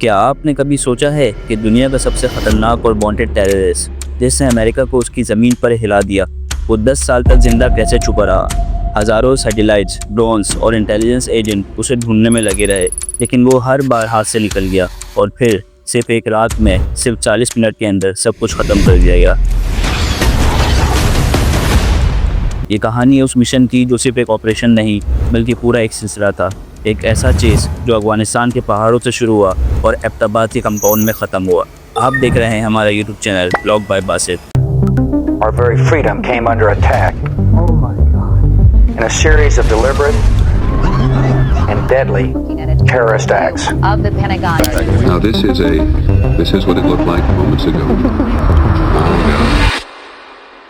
क्या आपने कभी सोचा है कि दुनिया का सबसे खतरनाक और वांटेड टेररिस्ट जिसने अमेरिका को उसकी ज़मीन पर हिला दिया, वो 10 साल तक जिंदा कैसे छुपा रहा। हज़ारों सैटेलाइट्स, ड्रोन्स और इंटेलिजेंस एजेंट उसे ढूंढने में लगे रहे, लेकिन वो हर बार हाथ से निकल गया और फिर सिर्फ एक रात में, सिर्फ 40 मिनट के अंदर सब कुछ ख़त्म कर दिया गया। ये कहानी उस मिशन की जो सिर्फ एक ऑपरेशन नहीं बल्कि पूरा एक सिलसिला था। एक ऐसा चेस जो अफगानिस्तान के पहाड़ों से शुरू हुआ और एबटाबाद के कंपाउंड में ख़त्म हुआ। आप देख रहे हैं हमारा YouTube channel blog by Basit. Our very freedom came under attack. Oh my God. In a series of deliberate and deadly terrorist acts. Of the Pentagon. Now this is what it looked like moments ago. Oh God.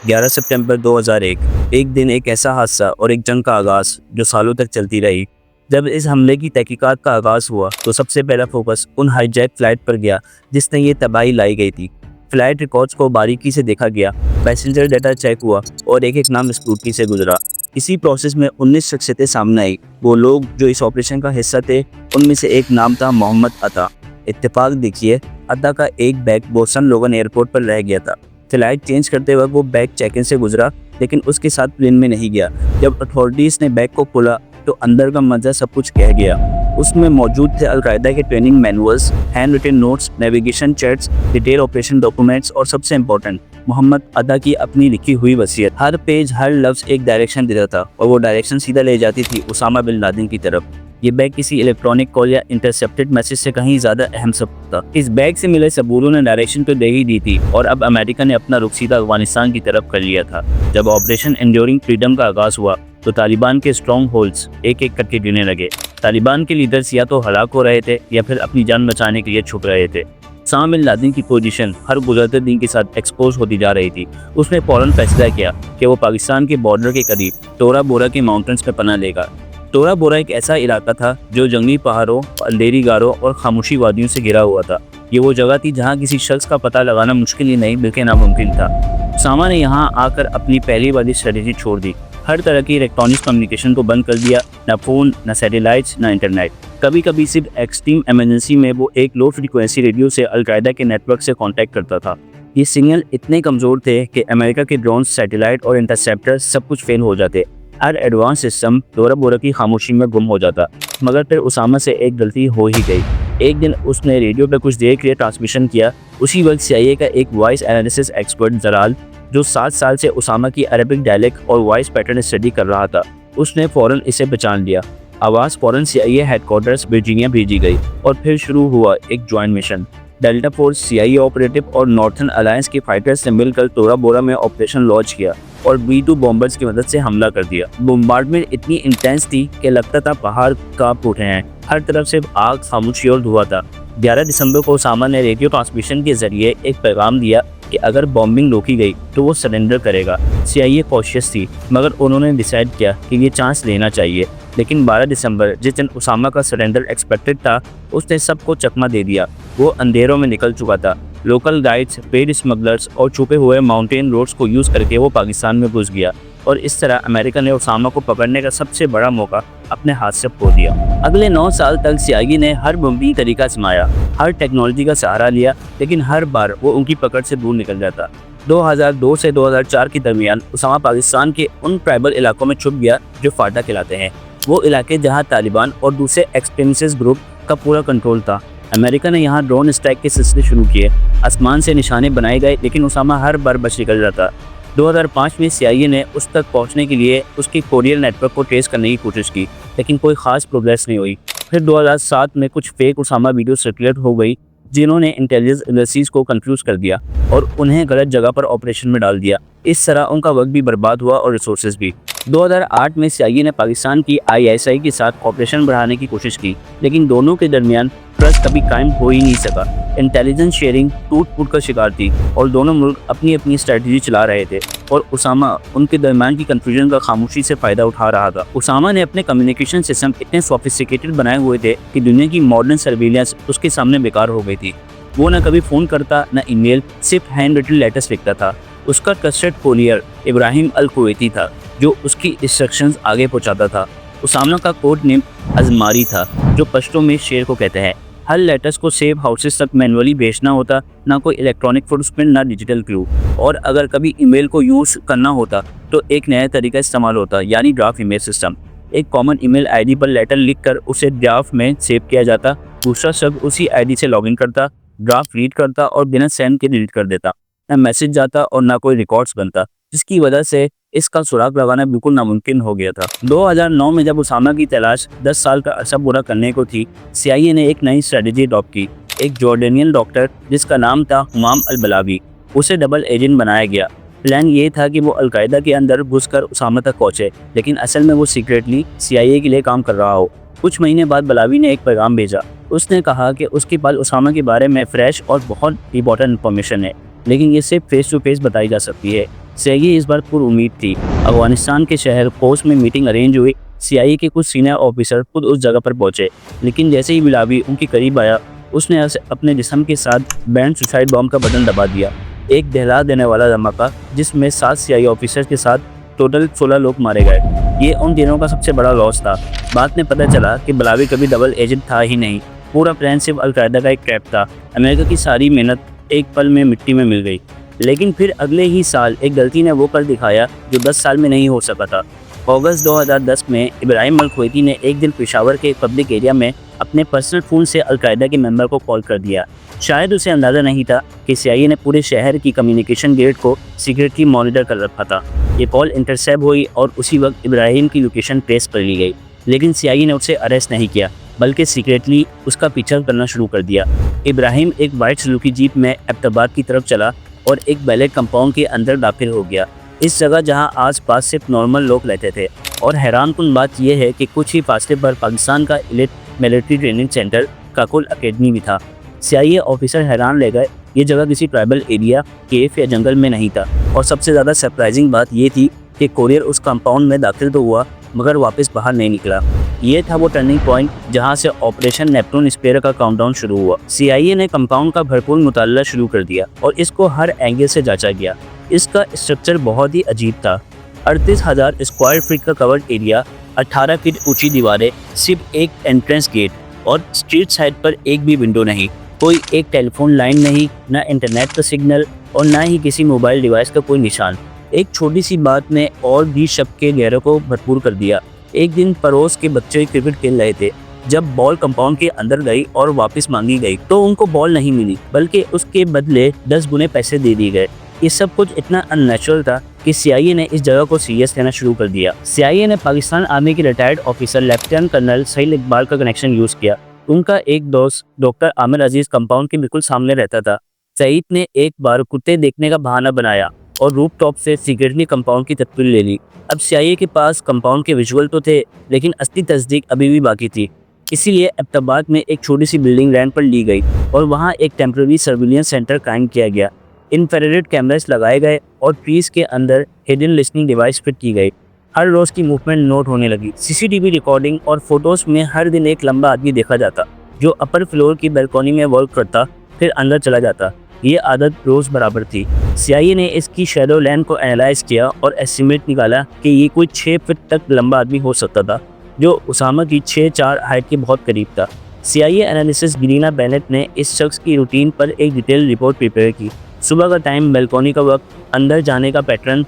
11 सितंबर 2001 एक दिन, एक ऐसा हादसा और एक जंग का आगाज़ जो सालों तक चलती रही। जब इस हमले की तहकीकात का आगाज़ हुआ तो सबसे पहला फोकस उन हाईजैक फ़्लाइट पर गया जिसने ये तबाही लाई गई थी। फ़्लाइट रिकॉर्ड्स को बारीकी से देखा गया, पैसेंजर डाटा चेक हुआ और एक एक नाम स्क्रूटनी से गुजरा। इसी प्रोसेस में 19 शख्सियतें सामने आई। वो लोग जो इस ऑपरेशन का हिस्सा थे, उनमें से एक नाम था मोहम्मद अता। इत्तेफाक देखिए, अता का एक बैग बोस्टन लोगन एयरपोर्ट पर रह गया था। फ़्लाइट चेंज करते वक्त वो बैग चेक इन से गुजरा, लेकिन उसके साथ प्लेन में नहीं गया। जब अथॉरिटीज़ ने बैग को खोला तो अंदर का मज़ा सब कुछ कह गया। उसमें मौजूद थे अलकायदा के training manuals, hand written notes, navigation charts, detail operation documents और सबसे इम्पोर्टेंट मोहम्मद अता की अपनी लिखी हुई वसीयत। हर पेज, हर लफ्ज़ एक डायरेक्शन देता था और वो डायरेक्शन सीधा ले जाती थी उसामा बिन लादेन की तरफ। ये बैग किसी इलेक्ट्रॉनिक कॉल या इंटरसेप्टेड मैसेज से कहीं ज़्यादा अहम सबूत था। इस बैग से मिले सबूतों ने डायरेक्शन तो दे ही दी थी और अब अमेरिका ने अपना रुख सीधा अफगानिस्तान की तरफ कर लिया था। जब ऑपरेशन एंड्योरिंग फ्रीडम का आगाज़ हुआ तो तालिबान के स्ट्रॉन्ग होल्ड्स एक एक करके गिरने लगे। तालिबान के लीडर्स या तो हलाक हो रहे थे या फिर अपनी जान बचाने के लिए छुप रहे थे। उसामा बिन लादेन की पोजीशन हर गुजरते दिन के साथ एक्सपोज होती जा रही थी। उसने फौरन फैसला किया कि वो पाकिस्तान के बॉर्डर के करीब टोरा बोरा के माउंटेन्स में पनाह लेगा। टोरा बोरा एक ऐसा इलाका था जो जंगली पहाड़ों, अंधेरी गारों और खामोशी वादियों से घिरा हुआ था। ये वो जगह थी जहाँ किसी शख्स का पता लगाना मुश्किल ही नहीं बल्कि नामुमकिन था। उसामा ने यहाँ आकर अपनी पहली वाली स्ट्रेटेजी छोड़ दी। हर तरह की इलेक्ट्रॉनिक कम्युनिकेशन को बंद कर दिया, ना फ़ोन, ना सैटेलाइट्स, ना इंटरनेट। कभी कभी सिर्फ एक्सट्रीम इमरजेंसी में वो एक लो फ्रीक्वेंसी रेडियो से अलकायदा के नेटवर्क से कांटेक्ट करता था। ये सिग्नल इतने कमज़ोर थे कि अमेरिका के ड्रोन, सैटेलाइट और इंटरसेप्टर सब कुछ फेल हो जाते। हर एडवांस सिस्टम टोरा बोरा की खामोशी में गुम हो जाता। मगर फिर उसामा से एक गलती हो ही गई। एक दिन उसने रेडियो पर कुछ देर के लिए ट्रांसमिशन किया। उसी वक्त CIA का एक वॉइस एनालिसिस एक्सपर्ट जलाल, जो 7 साल से उसामा की अरबिक डायलेक्ट और वॉइस पैटर्न स्टडी कर रहा था, उसने फ़ौरन इसे पहचान लिया। आवाज़ फ़ौरन CIA हेडक्वार्टर्स वर्जीनिया भेजी गई और फिर शुरू हुआ एक joint mission. Delta force, CIA operative और नॉर्थर्न अलायंस के फाइटर्स ने मिलकर टोरा बोरा में ऑपरेशन लॉन्च किया और B-2 बॉम्बर्स की मदद से हमला कर दिया। बम्बार्डमेंट इतनी इंटेंस थी कि लगता था पहाड़ कांप उठे हैं। हर तरफ से आग, खामोशी और धुआं था। 11 दिसंबर को उसामा ने रेडियो ट्रांसमिशन के जरिए एक पैगाम दिया कि अगर बॉम्बिंग रोकी गई तो वो सरेंडर करेगा। CIA कॉशियस थी, मगर उन्होंने डिसाइड किया कि ये चांस लेना चाहिए। लेकिन 12 दिसंबर, जिस दिन उसामा का सरेंडर एक्सपेक्टेड था, उसने सबको चकमा दे दिया। वो अंधेरों में निकल चुका था। लोकल गाइड्स, पेड स्मगलर्स और छुपे हुए माउंटेन रोड्स को यूज़ करके वो पाकिस्तान में घुस गया और इस तरह अमेरिका ने उसामा को पकड़ने का सबसे बड़ा मौका अपने हाथ से खो दिया। अगले 9 साल तक CIA ने हर मुमकिन तरीका आजमाया, हर टेक्नोलॉजी का सहारा लिया, लेकिन हर बार वो उनकी पकड़ से दूर निकल जाता। 2002 से 2004 के दरमियान उसामा पाकिस्तान के उन ट्राइबल इलाकों में छुप गया जो फाटा कहलाते हैं। वो इलाके जहाँ तालिबान और दूसरे एक्सट्रीमिस्ट ग्रुप का पूरा कंट्रोल था। अमेरिका ने यहाँ ड्रोन स्ट्राइक के सिलसिले शुरू किए। आसमान से निशाने बनाए गए, लेकिन उसामा हर बार बच निकल जाता। 2005 में CIA ने उस तक पहुँचने के लिए उसकी कोरियर नेटवर्क को ट्रेस करने की कोशिश की, लेकिन कोई ख़ास प्रोग्रेस नहीं हुई। फिर 2007 में कुछ फेक उसामा वीडियो सर्कुलेट हो गई जिन्होंने इंटेलिजेंस एजेंसीज को कंफ्यूज कर दिया और उन्हें गलत जगह पर ऑपरेशन में डाल दिया। इस तरह उनका वक्त भी बर्बाद हुआ और रिसोर्सेज भी। 2008 में CIA ने पाकिस्तान की ISI के साथ ऑपरेशन बढ़ाने की कोशिश की, लेकिन दोनों के दरमियान ट्रस्ट कभी कायम हो ही नहीं सका। इंटेलिजेंस शेयरिंग टूट-फूट का शिकार थी और दोनों मुल्क अपनी अपनी स्ट्रेटजी चला रहे थे और उसामा उनके दरमियान की कंफ्यूजन का खामोशी से फ़ायदा उठा रहा था। उसामा ने अपने कम्युनिकेशन सिस्टम इतने सोफिस्टिकेटेड बनाए हुए थे कि दुनिया की मॉडर्न सर्विलेंस उसके सामने बेकार हो गई थी। वो न कभी फ़ोन करता, न ईमेल, सिर्फ हैंड रिटन लेटर्स लिखता था। उसका ट्रस्टेड कोरियर इब्राहिम अल कुवैती था जो उसकी इंस्ट्रक्शंस आगे पहुंचाता था। उसामा का कोड नेम अजमारी था, जो पश्तो में शेर को कहते हैं। हर लेटर्स को सेफ हाउसेस तक मैनुअली भेजना होता, ना कोई इलेक्ट्रॉनिक फुटप्रिंट ना डिजिटल क्लू। और अगर कभी ईमेल को यूज़ करना होता तो एक नया तरीका इस्तेमाल होता, यानी ड्राफ्ट ईमेल सिस्टम। एक कॉमन ईमेल आईडी पर लेटर लिखकर उसे ड्राफ्ट में सेव किया जाता, दूसरा शब्द उसी आईडी से लॉगिन करता, ड्राफ्ट रीड करता और बिना सेंड के डिलीट कर देता। ना मैसेज जाता और ना कोई रिकॉर्ड्स बनता, जिसकी वजह से इसका सुराग लगाना बिल्कुल नामुमकिन हो गया था। 2009 में जब उसामा की तलाश 10 साल का अरसा पूरा करने को थी, CIA ने एक नई स्ट्रेटजी अडॉप्ट की। एक जॉर्डेनियन डॉक्टर जिसका नाम था हुमाम अल-बलावी, उसे डबल एजेंट बनाया गया। प्लान ये था कि वो अलकायदा के अंदर घुसकर उसामा तक पहुंचे, लेकिन असल में वो सीक्रेटली CIA के लिए काम कर रहा हो। कुछ महीने बाद बलावी ने एक पैगाम भेजा। उसने कहा कि उसके पास उसामा के बारे में फ्रेश और बहुत इंपॉर्टेंट इन्फॉर्मेशन है, लेकिन ये सिर्फ फेस टू फेस बताई जा सकती है। CIA इस बार पूरी उम्मीद थी। अफगानिस्तान के शहर कोस में मीटिंग अरेंज हुई। CIA के कुछ सीनियर ऑफिसर खुद उस जगह पर पहुंचे, लेकिन जैसे ही बलावी उनके करीब आया, उसने अपने जिस्म के साथ बैंड सुसाइड बॉम्ब का बटन दबा दिया। एक दहला देने वाला धमाका, जिसमें 7 CIA ऑफिसर के साथ टोटल 16 लोग मारे गए। ये उन दिनों का सबसे बड़ा लॉस था। बाद में पता चला कि बलावी कभी डबल एजेंट था ही नहीं। पूरा प्लान सिर्फ अलकायदा का एक ट्रैप था। अमेरिका की सारी मेहनत एक पल में मिट्टी में मिल गई। लेकिन फिर अगले ही साल एक गलती ने वो कर दिखाया जो 10 साल में नहीं हो सका था। अगस्त 2010 में इब्राहिम अल-कुवैती ने एक दिन पेशावर के पब्लिक एरिया में अपने पर्सनल फ़ोन से अलकायदा के मेंबर को कॉल कर दिया। शायद उसे अंदाज़ा नहीं था कि CIA ने पूरे शहर की कम्युनिकेशन गेट को सीक्रेटली मॉनिटर कर रखा था। ये कॉल इंटरसेप्ट हुई और उसी वक्त इब्राहिम की लोकेशन ट्रेस कर ली गई, लेकिन CIA ने उसे अरेस्ट नहीं किया, बल्कि सीक्रेटली उसका पीछा करना शुरू कर दिया। इब्राहिम एक वाइट सलूकी जीप में एबटाबाद की तरफ चला और एक बैलेट कंपाउंड के अंदर दाखिल हो गया, इस जगह जहां आसपास सिर्फ नॉर्मल लोग रहते थे। और हैरानकुन बात यह है कि कुछ ही फासले पर पाकिस्तान का elite military training centre Kakul academy भी था। CIA ऑफिसर हैरान रह गए। ये जगह किसी ट्राइबल एरिया, केफ या जंगल में नहीं था। और सबसे ज़्यादा सरप्राइजिंग बात ये थी कि कोरियर उस कंपाउंड में दाखिल तो हुआ, मगर वापस बाहर नहीं निकला। ये था वो टर्निंग पॉइंट जहां से ऑपरेशन नेपटून स्पेयर का काउंटडाउन शुरू हुआ। CIA ने कंपाउंड का भरपूर मुताला शुरू कर दिया और इसको हर एंगल से जांचा गया। इसका स्ट्रक्चर बहुत ही अजीब था। 38,000 स्क्वायर फीट का कवर्ड एरिया, 18 फीट ऊंची दीवारें, सिर्फ एक एंट्रेंस गेट और स्ट्रीट साइड पर एक भी विंडो नहीं। कोई एक टेलीफोन लाइन नहीं, ना इंटरनेट का सिग्नल और ना ही किसी मोबाइल डिवाइस का कोई निशान। एक छोटी सी बात ने और भी शक के गहरों को भरपूर कर दिया। एक दिन पड़ोस के बच्चे क्रिकेट खेल रहे थे। जब बॉल कंपाउंड के अंदर गई और वापस मांगी गई तो उनको बॉल नहीं मिली, बल्कि उसके बदले 10 गुने पैसे दे दिए गए। ये सब कुछ इतना अननेचुरल था कि CIA ने इस जगह को सीरियस लेना शुरू कर दिया। CIA ने पाकिस्तान आर्मी के retired officer lieutenant colonel Saeed Iqbal का कनेक्शन यूज़ किया। उनका एक दोस्त डॉक्टर आमिर अजीज कंपाउंड के बिल्कुल सामने रहता था। सईद ने एक बार कुत्ते देखने का बहाना बनाया और रूफटॉप से सीक्रेटली कंपाउंड की तस्वीर ले ली। अब CIA के पास कंपाउंड के विजुअल तो थे, लेकिन असली तस्दीक अभी भी बाकी थी। इसीलिए एबटाबाद में एक छोटी सी बिल्डिंग रेंट पर ली गई और वहाँ एक टेम्पररी सर्विलियंस सेंटर कायम किया गया। इंफ्रारेड कैमरास लगाए गए और ट्रीज के अंदर हिडन लिसनिंग डिवाइस फिट की गई। हर रोज़ की मूवमेंट नोट होने लगी। CCTV रिकॉर्डिंग और फोटोज़ में हर दिन एक लंबा आदमी देखा जाता जो अपर फ्लोर की बैल्कनी में वर्क करता, फिर अंदर चला जाता। ये आदत रोज़ बराबर थी। CIA ने इसकी शैडो लाइन को एनालाइज किया और एस्टिमेट निकाला कि ये कोई 6 फीट तक लंबा आदमी हो सकता था, जो उसामा की 6'4" हाइट के बहुत करीब था। CIA एनालिसिस गिरीना बेनेट ने इस शख्स की रूटीन पर एक डिटेल रिपोर्ट प्रिपेयर की। सुबह का टाइम, बैल्कनी का वक्त, अंदर जाने का पैटर्न,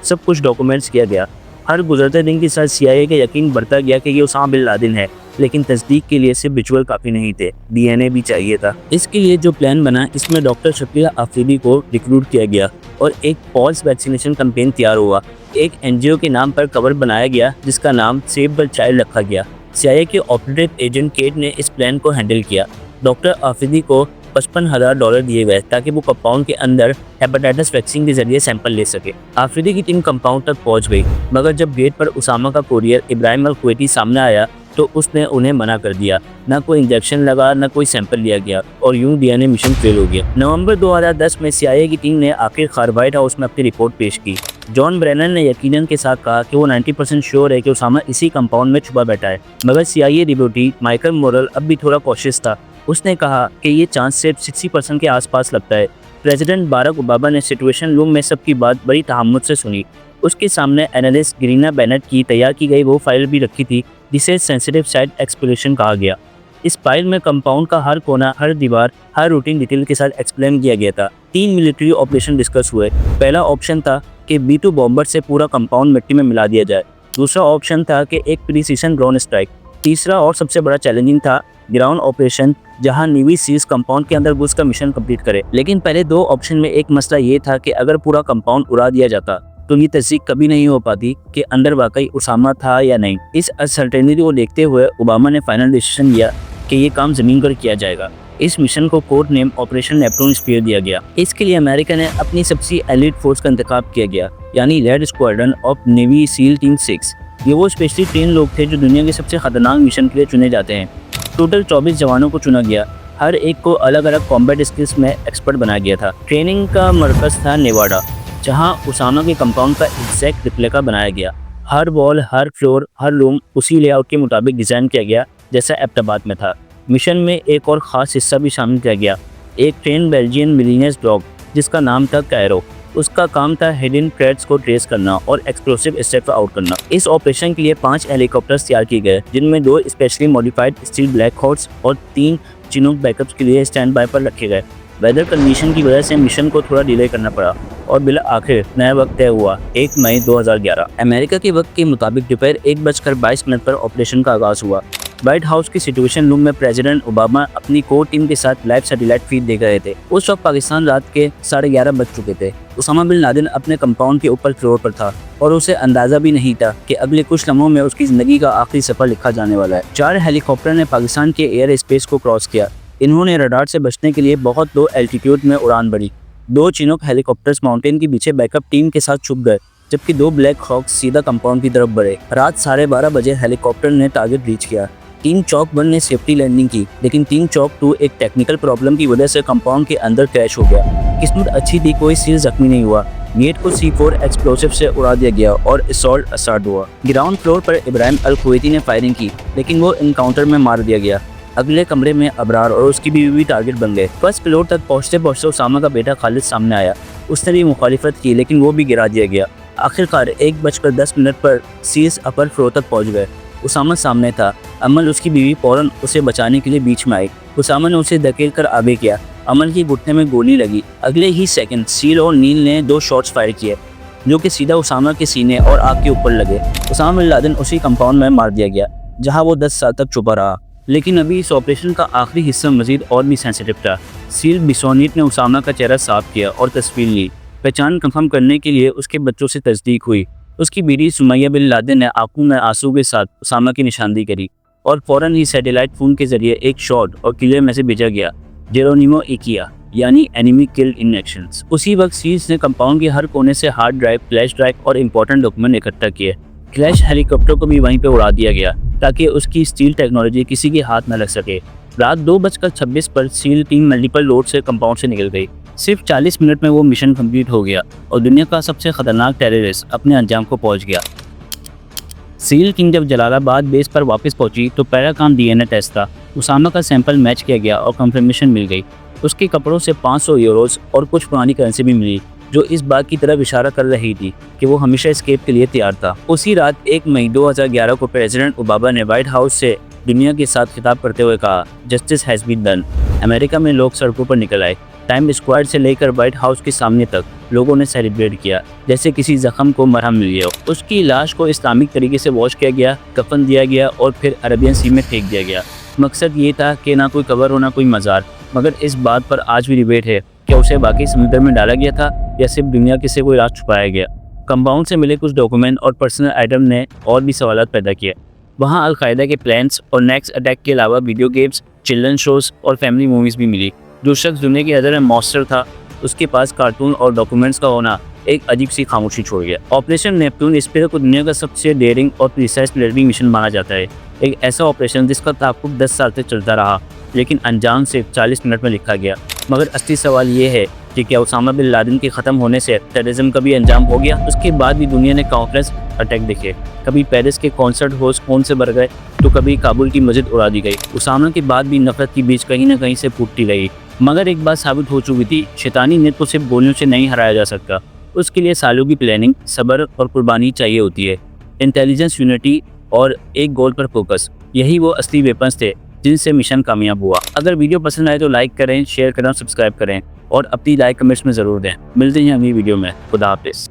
सब कुछ डॉक्यूमेंट्स किया गया। हर गुजरते दिन के साथ CIA का यकीन बढ़ता गया कि ये उसामा बिन लादेन है, लेकिन तस्दीक के लिए सिर्फ विजुअल काफ़ी नहीं थे, DNA भी चाहिए था। इसके लिए जो प्लान बना, इसमें डॉक्टर शकीला आफरीदी को रिक्रूट किया गया और एक पॉल्स वैक्सीनेशन कैंपेन तैयार हुआ। एक NGO के नाम पर कवर बनाया गया जिसका नाम सेव द चाइल्ड रखा गया। CIA के ऑपरेटिव एजेंट केट ने इस प्लान को हैंडल किया। डॉक्टर आफरीदी को $55,000 दिए गए ताकि वो कंपाउंड के अंदर हेपेटाइटिस वैक्सीन के जरिए सैंपल ले सके। आफरीदी की टीम कंपाउंड तक पहुंच गई, मगर जब गेट पर उसामा का कोरियर इब्राहिम अल-कुवैती सामने आया तो उसने उन्हें मना कर दिया। ना कोई इंजेक्शन लगा, ना कोई सैंपल लिया गया और यूं DNA मिशन फेल हो गया। नवंबर 2010 में CIA की टीम ने आखिरकार व्हाइट हाउस में अपनी रिपोर्ट पेश की। जॉन ब्रेनन ने यकीनन के साथ कहा कि वो 90% श्योर है कि उसामा इसी कंपाउंड में छुपा बैठा है, मगर CIA रिपोर्टी माइकल मोरल अब भी थोड़ा कॉशियस था। उसने कहा कि ये चांस सिर्फ 60% के आसपास लगता है। प्रेसिडेंट बाराक ओबामा ने सिचुएशन रूम में सबकी बात बड़ी तहम्मुल से सुनी। उसके सामने एनालिस्ट गिरीना बेनेट की तैयार की गई वो फाइल भी रखी थी जिसे सेंसिटिव साइट एक्सप्लोरेशन कहा गया। इस फाइल में कंपाउंड का हर कोना, हर दीवार, हर रूटीन डिटेल के साथ एक्सप्लेन किया गया था। 3 मिलिट्री ऑपरेशन डिस्कस हुए। पहला ऑप्शन था कि B2 बॉम्बर से पूरा कंपाउंड मिट्टी में मिला दिया जाए। दूसरा ऑप्शन था कि एक प्रीसीजन ड्रोन स्ट्राइक। तीसरा और सबसे बड़ा चैलेंजिंग था ग्राउंड ऑपरेशन, जहां नेवी सील्स कंपाउंड के अंदर घुस कर मिशन कंप्लीट करे। लेकिन पहले 2 ऑप्शन में एक मसला ये था कि अगर पूरा कंपाउंड उड़ा दिया जाता तो ये तस्दीक कभी नहीं हो पाती कि अंदर वाकई उसामा था या नहीं। इस अनसर्टेनिटी को देखते हुए ओबामा ने फाइनल डिसीजन लिया कि ये काम ज़मीन पर किया जाएगा। इस मिशन को कोड नेम ऑपरेशन नेपटून स्पीयर दिया गया। इसके लिए अमेरिका ने अपनी सबसे एलिट फोर्स का इंतखाब किया गया, यानी red squadron of navy seal team 6। ये वो स्पेशली ट्रेन लोग थे जो दुनिया के सबसे खतरनाक मिशन के लिए चुने जाते हैं। टोटल 24 जवानों को चुना गया। हर एक को अलग अलग कॉम्बैट स्किल्स में एक्सपर्ट बनाया गया था। ट्रेनिंग का मरकज़ था नेवाडा, जहां उसामा के कंपाउंड का एग्जैक्ट रिप्लिका बनाया गया। हर वॉल, हर फ्लोर, हर रूम उसी लेआउट के मुताबिक डिज़ाइन किया गया जैसा एबटाबाद में था। मिशन में एक और ख़ास हिस्सा भी शामिल किया गया, एक ट्रेन बेल्जियन मिलीनियस डॉग जिसका नाम था कैरो। उसका काम था हिडन थ्रेड्स को ट्रेस करना और एक्सप्लोसिव स्टेप आउट करना। इस ऑपरेशन के लिए 5 हेलीकॉप्टर्स तैयार किए गए, जिनमें 2 specially modified steel black horse और 3 चिनूक बैकअप्स के लिए स्टैंड बाय पर रखे गए। वेदर कंडीशन की वजह से मिशन को थोड़ा डिले करना पड़ा और बिल आखिर नया वक्त तय हुआ 1 मई 2011। अमेरिका के वक्त के मुताबिक दोपहर 1:22 पर ऑपरेशन का आगाज़ हुआ। व्हाइट हाउस की सिचुएशन रूम में प्रेसिडेंट ओबामा अपनी कोर टीम के साथ लाइव सैटेलाइट फीड देख रहे थे। उस वक्त पाकिस्तान रात के 11:30 बज चुके थे। उसामा बिन लादेन अपने कंपाउंड के ऊपर फ्लोर पर था और उसे अंदाज़ा भी नहीं था कि अगले कुछ लम्हों में उसकी ज़िंदगी का आखिरी सफ़र लिखा जाने वाला है। 4 हेलीकॉप्टर ने पाकिस्तान के एयर स्पेस को क्रॉस किया। इन्होंने रडार से बचने के लिए बहुत लो एल्टीट्यूड में उड़ान भरी। 2 चिनूक हेलीकॉप्टर्स माउंटेन के पीछे बैकअप टीम के साथ छुप गए, जबकि 2 ब्लैक हॉक्स सीधा कंपाउंड की तरफ बढ़े। रात 12:30 बजे हेलीकॉप्टर ने टारगेट रीच किया। टीम चॉक 1 ने सेफ्टी लैंडिंग की, लेकिन टीम चॉक 2 एक टेक्निकल प्रॉब्लम की वजह से कंपाउंड के अंदर क्रैश हो गया। किस्मत अच्छी थी, कोई सील जख्मी नहीं हुआ। गेट को C4 एक्सप्लोसिव से उड़ा दिया गया और असॉल्ट स्टार्ट हुआ। ग्राउंड फ्लोर पर इब्राहिम अल कुवैती ने फायरिंग की, लेकिन वो इनकाउंटर में मार दिया गया। अगले कमरे में अबरार और उसकी बीवी भी टारगेट बन गए। फर्स्ट फ्लोर तक पहुंचते पहुंचते उसामा का बेटा खालिद सामने आया। उसने भी मुखालिफत की, लेकिन वो भी गिरा दिया गया। आखिरकार 1:10 पर सील्स अपर फ्लोर तक पहुंच गए। उसामा सामने था। अमल उसकी बीवी फौरन उसे बचाने के लिए बीच में आई। उसामा ने उसे धकेल कर आगे किया। अमल की घुटने में गोली लगी। अगले ही सेकंड सील और नील ने 2 शॉट्स फायर किए, जो कि सीधा उसामा के सीने और आँख के ऊपर लगे। उसामा बिन लादेन उसी कंपाउंड में मार दिया गया, जहाँ वो 10 साल तक छुपा रहा। लेकिन अभी इस ऑपरेशन का आखिरी हिस्सा मजीद और भी सेंसिटिव था। सील बिसोनीट ने उसामा का चेहरा साफ किया और तस्वीर ली। पहचान कंफर्म करने के लिए उसके बच्चों से तस्दीक हुई। उसकी बीवी सुमैया बिन लादेन ने आंखों में आंसू के साथ उसामा की निशानदी करी और फौरन ही सैटेलाइट फ़ोन के जरिए एक शॉट और क्लियर मैसेज भेजा गया, जेरोनिमो इकिया, यानी एनिमी किल्ड इन एक्शंस। उसी वक्त सील्स ने कंपाउंड के हर कोने से हार्ड ड्राइव, फ्लैश ड्राइव और इंपॉर्टेंट डॉक्यूमेंट इकट्ठा किए। क्लैश हेलीकॉप्टर को भी वहीं पर उड़ा दिया गया ताकि उसकी स्टील टेक्नोलॉजी किसी के हाथ न लग सके। रात 2:26 पर सील टीम मल्टीपल लोड से कंपाउंड से निकल गई। सिर्फ 40 मिनट में वो मिशन कंप्लीट हो गया और दुनिया का सबसे खतरनाक टेररिस्ट अपने अंजाम को पहुंच गया। सील टीम जब जलालाबाद बेस पर वापस पहुंची तो पहला काम DNA टेस्ट था। उसामा का सैंपल मैच किया गया और कंफर्मेशन मिल गई। उसके कपड़ों से 500 यूरोज और कुछ पुरानी करेंसी भी मिली, जो इस बात की तरफ इशारा कर रही थी कि वो हमेशा एस्केप के लिए तैयार था। उसी रात 1 मई 2011 को प्रेसिडेंट ओबामा ने व्हाइट हाउस से दुनिया के साथ खिताब करते हुए कहा, justice has been done. America में लोग सड़कों पर निकल आए। टाइम स्क्वायर से लेकर व्हाइट हाउस के सामने तक लोगों ने सेलिब्रेट किया जैसे किसी जख्म को मरहम मिल गया हो। उसकी लाश को इस्लामिक तरीके से वॉश किया गया, कफन दिया गया और फिर अरेबियन सी में फेंक दिया गया। मकसद ये था कि ना कोई कबर हो ना कोई मज़ार, मगर इस बात पर आज भी डिबेट है कि उसे वाकई समुद्र में डाला गया था या सिर्फ दुनिया के से कोई राज छुपाया गया। कंपाउंड से मिले कुछ डॉक्यूमेंट और पर्सनल आइटम ने और भी सवाल पैदा किए। वहाँ अलकायदा के प्लान्स और नेक्स्ट अटैक के अलावा वीडियो गेम्स, चिल्ड्रन शोज़ और फैमिली मूवीज़ भी मिली। जो शख्स दुनिया के नज़र में मॉन्स्टर था, उसके पास कार्टून और डॉक्यूमेंट्स का होना एक अजीब सी खामोशी छोड़ गया। ऑपरेशन नेपटून स्पीयर को दुनिया का सबसे डेयरिंग और प्रिसाइज मिलिट्री मिशन माना जाता है। एक ऐसा ऑपरेशन जिसका ताक़ुब 10 साल तक चलता रहा, लेकिन अंजाम सिर्फ 40 मिनट में लिखा गया। मगर असली सवाल ये है कि क्या उसामा बिन लादेन के ख़त्म होने से टेररिज्म का भी अंजाम हो गया? उसके बाद भी दुनिया ने काउंटलेस अटैक देखे। कभी पेरिस के कॉन्सर्ट हॉल्स खून से भर गए तो कभी काबुल की मस्जिद उड़ा दी गई। उसामा के बाद भी नफरत की बीज कहीं ना कहीं से फूटती रही। मगर एक बात साबित हो चुकी थी, शैतानी नेत को सिर्फ गोलियों से नहीं हराया जा सकता। उसके लिए सालों की प्लानिंग, सब्र और कुर्बानी चाहिए होती है। इंटेलिजेंस, यूनिटी और एक गोल पर फोकस, यही वो असली वेपन्स थे जिनसे मिशन कामयाब हुआ। अगर वीडियो पसंद आए तो लाइक करें, शेयर करें और सब्सक्राइब करें और अपनी लाइक कमेंट्स में ज़रूर दें। मिलते हैं अगली वीडियो में। खुदा हाफिज़।